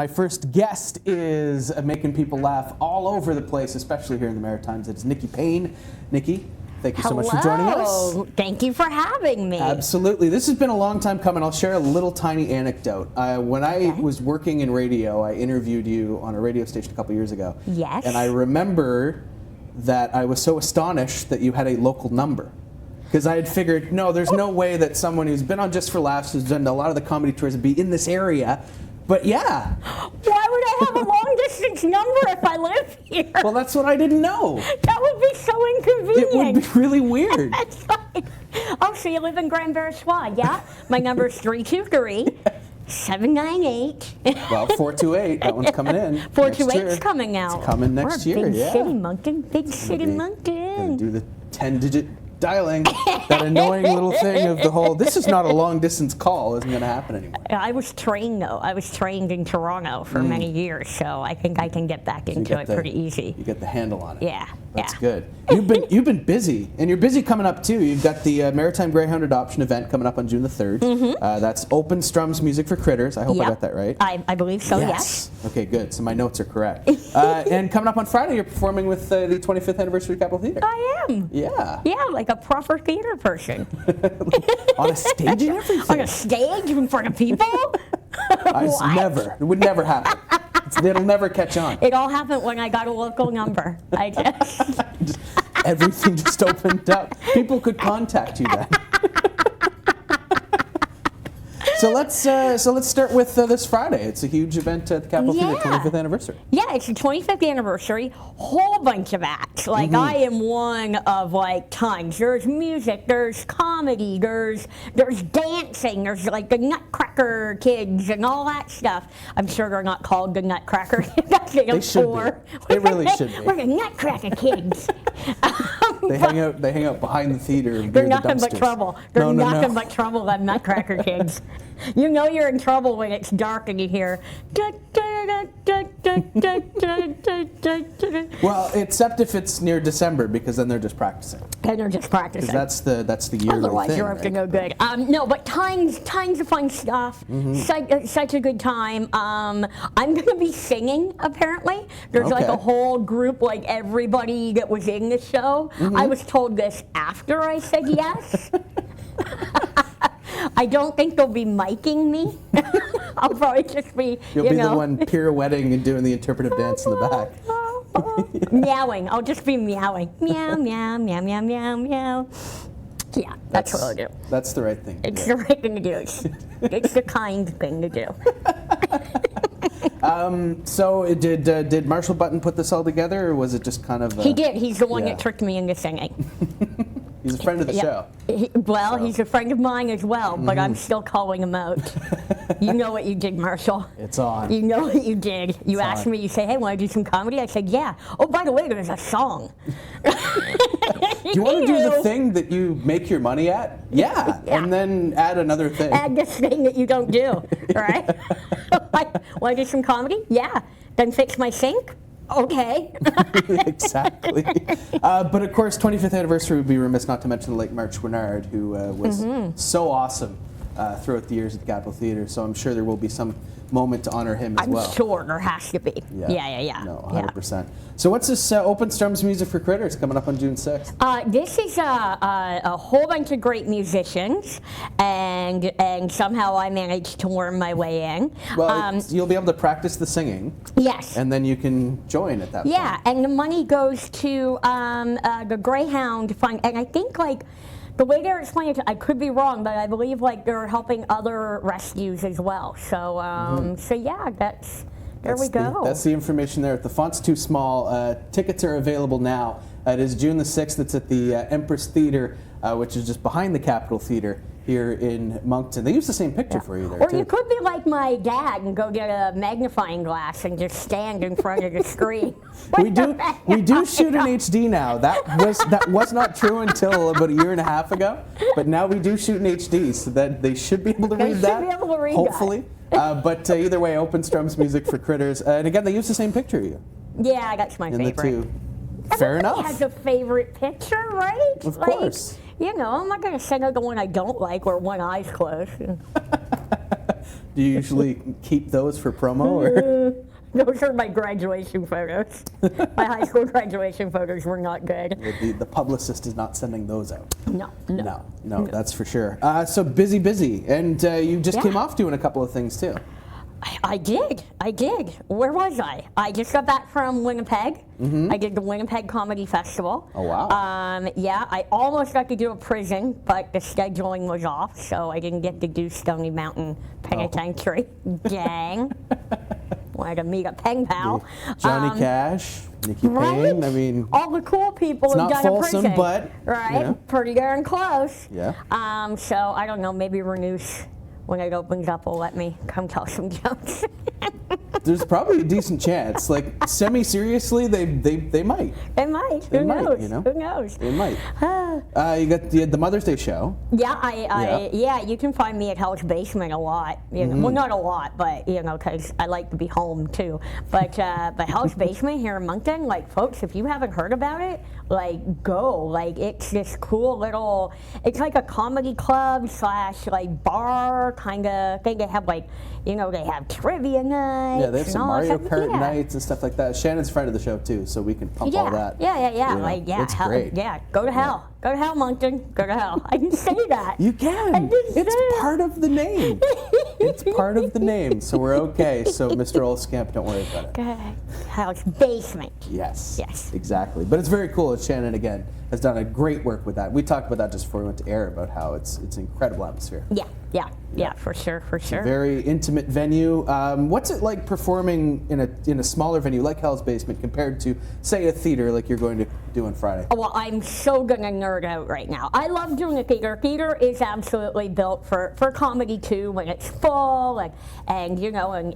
My first guest is making people laugh all over the place, especially here in the Maritimes. It's Nikki Payne. Nikki, thank you so much for joining us. Thank you for having me. Absolutely. This has been a long time coming. I'll share a little tiny anecdote. When I was working in radio, I interviewed you on a radio station a couple years ago. Yes. And I remember that I was so astonished that you had a local number. Because I had figured, no, there's no way that someone who's been on Just for Laughs, who's done a lot of the comedy tours, would be in this area. But yeah. Why would I have a long distance number if I live here? Well, that's what I didn't know. That would be so inconvenient. It would be really weird. That's right. Oh, so you live in Grand Versois, yeah? My number is 323-798. Well, 428. That one's coming in. 428's coming out. It's coming next year, Big yeah. City Moncton, Big City Moncton. Gonna do the 10-digit dialing. That annoying little thing of the whole, this is not a long distance call, isn't going to happen anymore. I was trained, though. I was trained in Toronto for many years, so I think I can get back into it pretty easy. You get the handle on it. Yeah. That's good. You've been busy, and you're busy coming up too. You've got the Maritime Greyhound Adoption event coming up on June the 3rd. That's Open Strums Music for Critters. I hope I got that right. I believe so, yes. Okay, good. So my notes are correct. And coming up on Friday, you're performing with the 25th anniversary Capitol Theatre. I am. Yeah. Yeah, like a proper theater person. On a stage and everything. On a stage in front of people? It would never happen. It'll never catch on. It all happened when I got a local number. Everything just opened up. People could contact you then. So let's start with this Friday. It's a huge event at the Capitol Theatre, 25th anniversary. Yeah, it's the 25th anniversary. Whole bunch of acts. Like I am one of tons. There's music, there's comedy, there's dancing, there's like the Nutcracker Kids and all that stuff. I'm sure they're not called the Nutcracker Kids. They should be. They really should be. We're the Nutcracker Kids. They hang out behind the theater. They're nothing but trouble. They're nothing but trouble, them Nutcracker Kids. You know you're in trouble when it's dark and you hear. Well, except if it's near December, because then they're just practicing. And they're just practicing. That's the yearly Otherwise, thing. You're up to no good. No, but tons of fun stuff. Such a good time. I'm going to be singing. Apparently, there's like a whole group, like everybody that was in the show. I was told this after I said yes. I don't think they'll be miking me. I'll probably just be, You'll be the one pirouetting and doing the interpretive dance in the back. Meowing. I'll just be meowing. Meow, meow, meow, meow, meow, meow. Yeah, that's what I'll do. That's the right thing to do. It's the right thing to do. It's the kind thing to do. So did Marshall Button put this all together, or was it just kind of... He did. He's the one that tricked me into singing. He's a friend of the show. He's a friend of mine as well, but I'm still calling him out. You know what you did, Marshall. It's on. You know what you did. You asked me, you say, hey, want to do some comedy? I said, yeah. Oh, by the way, there's a song. Do you want to do the thing that you make your money at? Yeah. And then add another thing. Add this thing that you don't do, right? Want to do some comedy? Yeah. Then fix my sink? Okay. Exactly. But of course, 25th anniversary would be remiss not to mention the late March Winard, who was so awesome throughout the years at the Capitol Theatre. So I'm sure there will be some moment to honor him as well. I'm sure there has to be. Yeah. No, 100%. So what's this Open Strums Music for Critters coming up on June 6th? This is a whole bunch of great musicians, and somehow I managed to worm my way in. Well, you'll be able to practice the singing. Yes. And then you can join at that point. Yeah, and the money goes to the Greyhound Fund, and I think the way they're explaining it, I could be wrong, but I believe they're helping other rescues as well. So, so yeah, there we go. That's the information there. If the font's too small, tickets are available now. It is June the 6th. It's at the Empress Theatre, which is just behind the Capitol Theatre here in Moncton. They use the same picture for you there, Or you could be like my dad and go get a magnifying glass and just stand in front of the screen. We do shoot in HD now. That was not true until about a year and a half ago. But now we do shoot in HD, so that they should be able to read that. They should be able to read hopefully. But either way, Open Strums Music for Critters. And again, they use the same picture of you. Yeah, that's my favorite. The two. Fair enough. Has a favorite picture, right? Of course. You know, I'm not going to send out the one I don't like where one eye's closed. Do you usually keep those for promo? Or? Those are my graduation photos. My high school graduation photos were not good. The publicist is not sending those out. No, that's for sure. So busy. And you just came off doing a couple of things too. I did. Where was I? I just got back from Winnipeg. I did the Winnipeg Comedy Festival. Oh, wow. I almost got to do a prison, but the scheduling was off, so I didn't get to do Stony Mountain Penitentiary. Dang. Wanted to meet a pen pal. Johnny Cash, Nikki Payne. Right? I mean, all the cool people it's who've not done a fulsome, prison. but right, pretty darn close. Yeah. So I don't know. Maybe Renus, when it opens up, will let me come tell some jokes. There's probably a decent chance. Like, semi-seriously, they might. They might. They Who might, knows? you know? Who knows? They might. You got the Mother's Day show. Yeah, you can find me at Hell's Basement a lot. You know, well, not a lot, but you know, because I like to be home too. But Hell's Basement here in Moncton, like, folks, if you haven't heard about it, like, go. Like, it's this cool little. It's like a comedy club / like bar kind of thing. They have like, you know, they have trivia nights. Yeah, they have some Mario Kart nights and stuff like that. Shannon's a friend of the show too, so we can pump all that. Yeah. You know, Like, it's great. Yeah, go to hell. Go to hell, Moncton. Go to hell. I can say that. You can. It's part of the name. It's part of the name, so we're okay. So, Mr. Olskamp, don't worry about it. Okay. Hell's Basement. Yes, exactly. But it's very cool. Shannon, again, has done a great work with that. We talked about that just before we went to air, about how it's an incredible atmosphere. Yeah, for sure. Very intimate venue. What's it like performing in a smaller venue like Hell's Basement compared to, say, a theater like you're going to do on Friday? Oh, well, I'm so gonna nerd out right now. I love doing a theater. Theater is absolutely built for comedy too, when it's full and you know and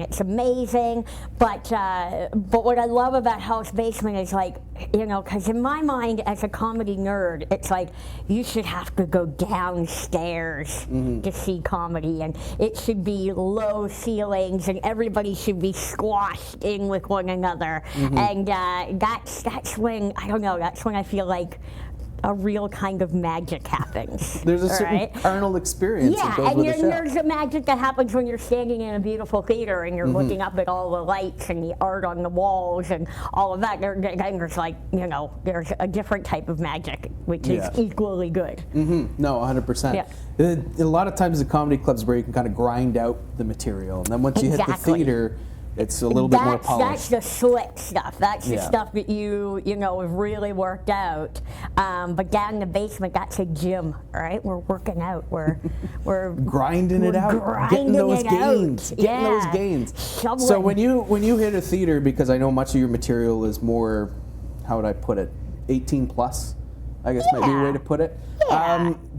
it's amazing. But what I love about Hell's Basement is, like, you know, because in my mind as a comedy nerd, it's like you should have to go downstairs to see comedy, and it should be low ceilings, and everybody should be squashed in with one another, and that's when, I don't know, that's when I feel like a real kind of magic happens. There's a certain carnal experience that goes with the show. There's a magic that happens when you're standing in a beautiful theater and you're looking up at all the lights and the art on the walls and all of that. There's, like, you know, there's a different type of magic, which is equally good. No, 100%. Yeah. A lot of times the comedy clubs where you can kind of grind out the material, and then once you hit the theater, it's a little bit more polished. That's the slick stuff. That's the stuff that you know have really worked out. But down in the basement, that's a gym, right? We're working out. We're grinding it out, getting those gains, those gains. Shoveling. So when you hit a theater, because I know much of your material is more, how would I put it, 18 plus, I guess might be a way to put it.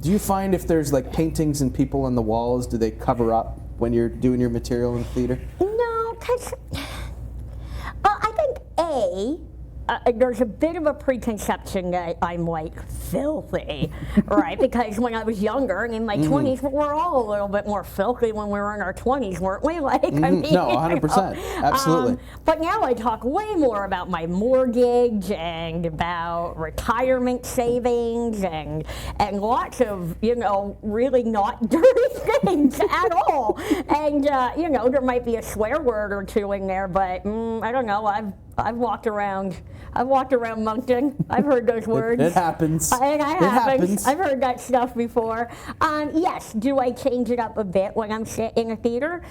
Do you find if there's like paintings and people on the walls, do they cover up when you're doing your material in theater? No, because I think there's a bit of a preconception that I'm, like, filthy, right? Because when I was younger and in my 20s, we're all a little bit more filthy when we were in our 20s, weren't we? Like, I mean, no, 100%, absolutely. But now I talk way more about my mortgage and about retirement savings and lots of, you know, really not dirty things at all. And you know, there might be a swear word or two in there, but I don't know. I've walked around Moncton. I've heard those words. It happens. It happens. I've heard that stuff before. Yes, do I change it up a bit when I'm in a theater?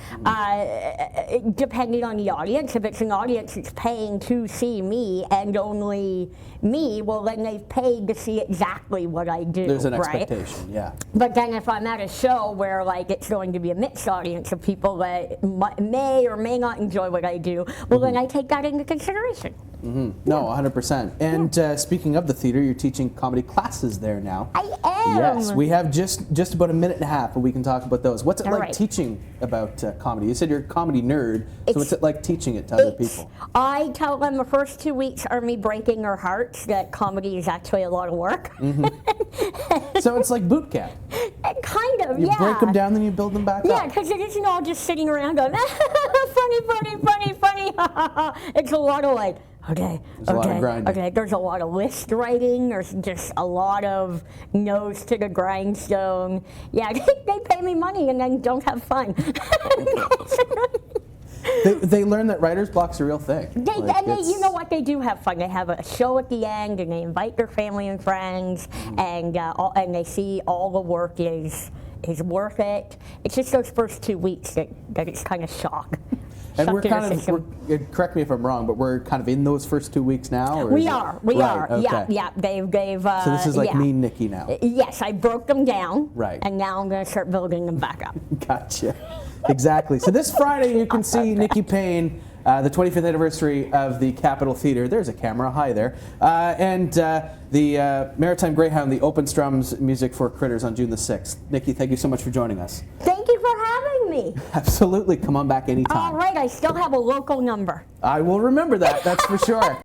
Depending on the audience. If it's an audience that's paying to see me and only me, well, then they've paid to see exactly what I do. There's an expectation, yeah. But then if I'm at a show where, like, it's going to be a mixed audience of people that may or may not enjoy what I do, well, then I take that into consideration. No, 100%. And speaking of the theater, you're teaching comedy classes there now. I am. Yes, we have just about a minute and a half, but we can talk about those. What's it like right. teaching about comedy? You said you're a comedy nerd, so what's it like teaching it to other people? I tell them the first 2 weeks are me breaking their hearts that comedy is actually a lot of work. So it's like boot camp. Kind of, You break them down, then you build them back up. Yeah, because it isn't all just sitting around going, funny. It's a lot of, like, Okay. There's a lot of grinding. Okay. There's a lot of list writing. There's just a lot of nose to the grindstone. Yeah, they pay me money and then don't have fun. They learn that writer's block's a real thing. You know what? They do have fun. They have a show at the end, and they invite their family and friends, and they see all the work is worth it. It's just those first 2 weeks that it's kind of shock. And we're kind of, correct me if I'm wrong, but we're kind of in those first 2 weeks now? Or we are. Okay. Yeah. They've. So this is like me and Nikki now. Yes, I broke them down. Right. And now I'm going to start building them back up. Gotcha. Exactly. So this Friday you can see Nikki Payne, the 25th anniversary of the Capitol Theatre. There's a camera. Hi there. And the Maritime Greyhound, the Open Strums music for Critters on June the 6th. Nikki, thank you so much for joining us. Thank you for having me. Absolutely. Come on back anytime. All right. I still have a local number. I will remember that. That's for sure.